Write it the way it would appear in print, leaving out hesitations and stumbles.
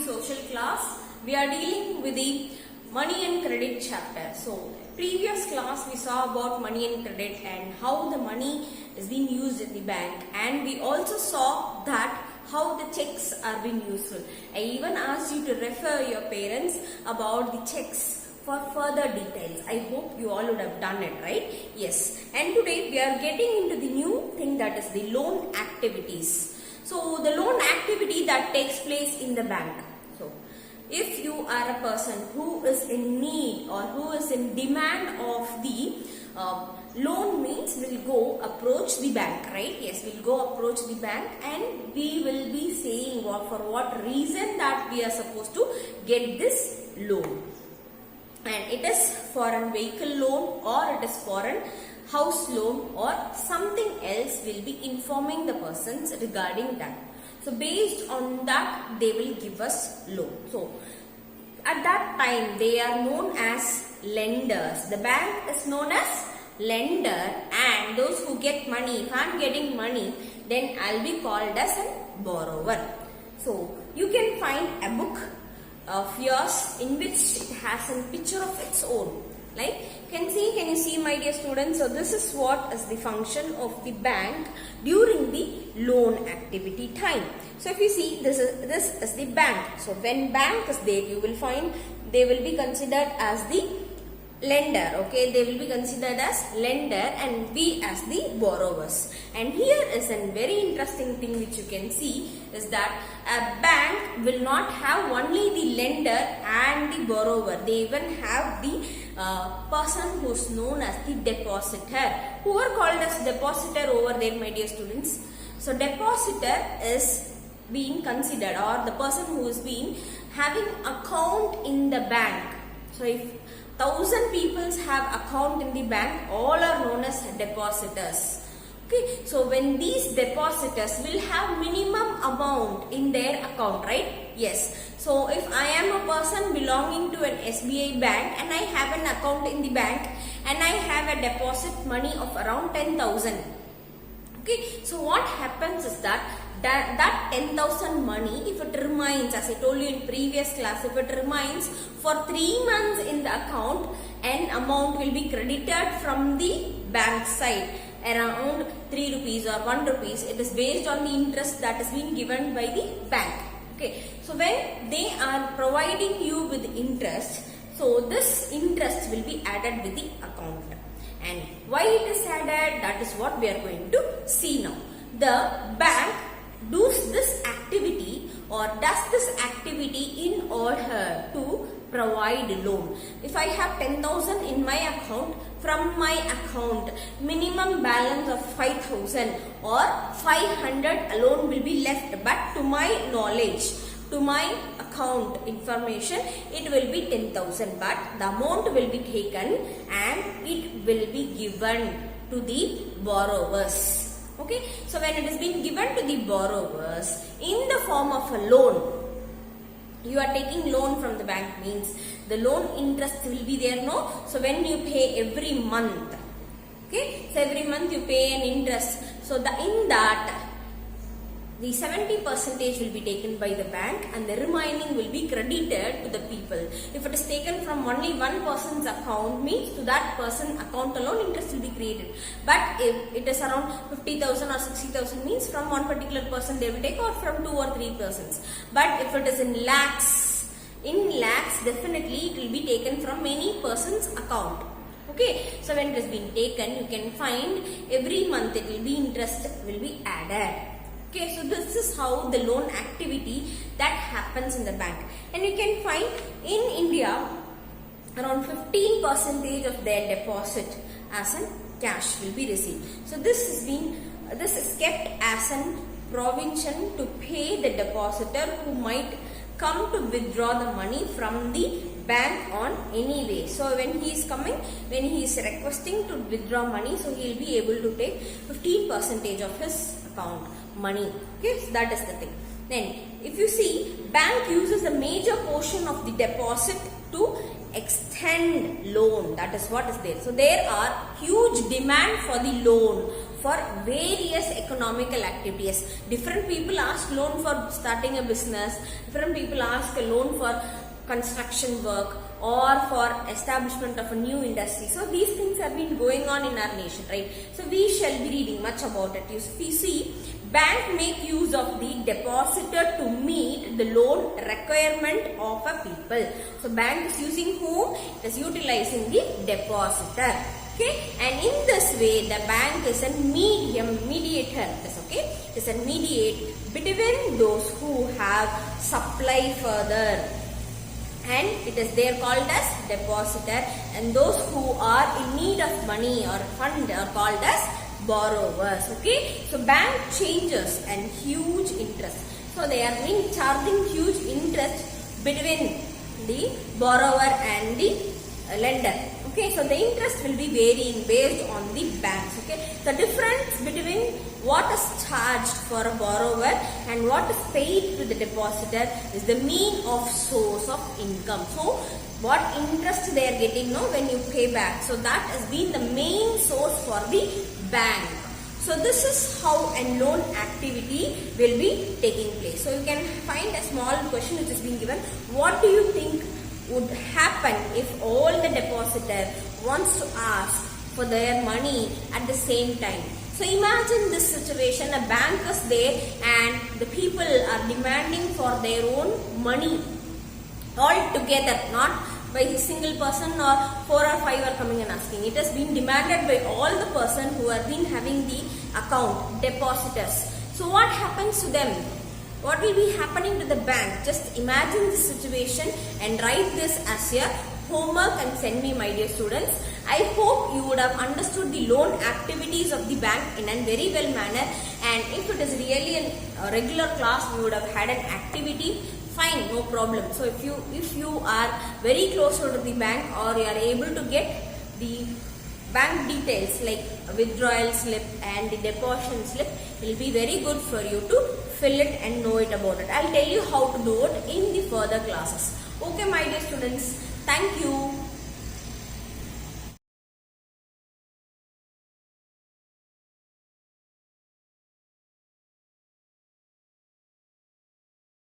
social class. We are dealing with the money and credit chapter. So previous class we saw about money and credit and how the money is being used in the bank, and we also saw that how the checks are being useful. I even asked you to refer your parents about the checks for further details. I hope you all would have done it, right? Yes. And today we are getting into the new thing, that is the loan activities. So the loan activity that takes place in the bank. So if you are a person who is in need or who is in demand of the loan, means we'll go approach the bank, right? Yes, we'll go approach the bank and we will be saying for what reason that we are supposed to get this loan. And it is for a vehicle loan or it is for a house loan or something else. Will be informing the persons regarding that. So based on that they will give us loan. So at that time they are known as lenders. The bank is known as lender, and those who get money, if I am getting money, then I'll be called as a borrower. So you can find a book of yours in which it has a picture of its own. Like, can you see my dear students? So this is what is the function of the bank during the loan activity time. So if you see, this is the bank. So when bank is there, you will find they will be considered as the lender. Okay, they will be considered as lender and we as the borrowers. And here is a very interesting thing which you can see is that a bank will not have only the lender and the borrower. They even have the person who is known as the depositor. Who are called as depositor over there, my dear students? So depositor is being considered, or the person who is being having account in the bank. So if 1,000 people have account in the bank, all are known as depositors. Okay, so when these depositors will have minimum amount in their account, right? Yes. So if I am a person belonging to an SBI bank and I have an account in the bank and I have a deposit money of around 10,000. Okay, so what happens is that 10,000 money, if it remains, as I told you in previous class, if it remains for 3 months in the account, an amount will be credited from the bank side, around 3 rupees or 1 rupees. It is based on the interest that is being given by the bank. Okay, so when they are providing you with interest, so this interest will be added with the account. And why it is added, that is what we are going to see now. The bank does this activity or does this activity in order to provide loan. If I have 10,000 in my account, from my account minimum balance of 5,000 or 500 alone will be left, but to my knowledge, to my account information, it will be 10,000, but the amount will be taken and it will be given to the borrowers. Okay, so when it is being given to the borrowers in the form of a loan, you are taking loan from the bank, means the loan interest will be there, no? So when you pay every month, okay, so every month you pay an interest. So in that, the 70% will be taken by the bank and the remaining will be credited to the people. If it is taken from only one person's account, means to that person account alone interest will be created. But if it is around 50,000 or 60,000, means from one particular person they will take, or from 2 or 3 persons. But if it is in lakhs, definitely it will be taken from many persons account. Okay, so when it is being taken, you can find every month it will be interest will be added. Okay, so this is how the loan activity that happens in the bank. And you can find in India around 15% of their deposit as in cash will be received. So this is kept as a provision to pay the depositor who might come to withdraw the money from the bank on any way. So when he is coming, when he is requesting to withdraw money, so he will be able to take 15% of his account money. Okay, so that is the thing. Then if you see, bank uses a major portion of the deposit to extend loan. That is what is there. So there are huge demand for the loan for various economical activities. Different people ask loan for starting a business, different people ask a loan for construction work or for establishment of a new industry. So these things have been going on in our nation, right? So we shall be reading much about it. You see, bank make use of the depositor to meet the loan requirement of a people. So bank is using whom? It is utilizing the depositor. Okay, and in this way the bank is a mediator. Okay, it is a mediate between those who have supply further, and it is there called as depositor, and those who are in need of money or fund are called as borrowers. Okay, so bank changes and huge interest. So they are being charging huge interest between the borrower and the lender. Okay, so the interest will be varying based on the banks. Okay, the difference between what is charged for a borrower and what is paid to the depositor is the mean of source of income. So what interest they are getting now when you pay back, so that has been the main source for the bank. So this is how a loan activity will be taking place. So you can find a small question which is being given. What do you think would happen if all the depositor wants to ask for their money at the same time? So imagine this situation, a bank is there and the people are demanding for their own money all together, not by a single person or 4 or 5 are coming and asking. It has been demanded by all the person who have been having the account, depositors. So what happens to them? What will be happening to the bank? Just imagine this situation and write this as your homework and send me, my dear students. I hope you would have understood the loan activities of the bank in a very well manner, and if it is really a regular class, we would have had an activity. Fine, no problem. So if you are very close to the bank or you are able to get the bank details like withdrawal slip and the deposit slip, will be very good for you to fill it and know it about it. I'll tell you how to do it in the further classes. Okay, my dear students, thank you.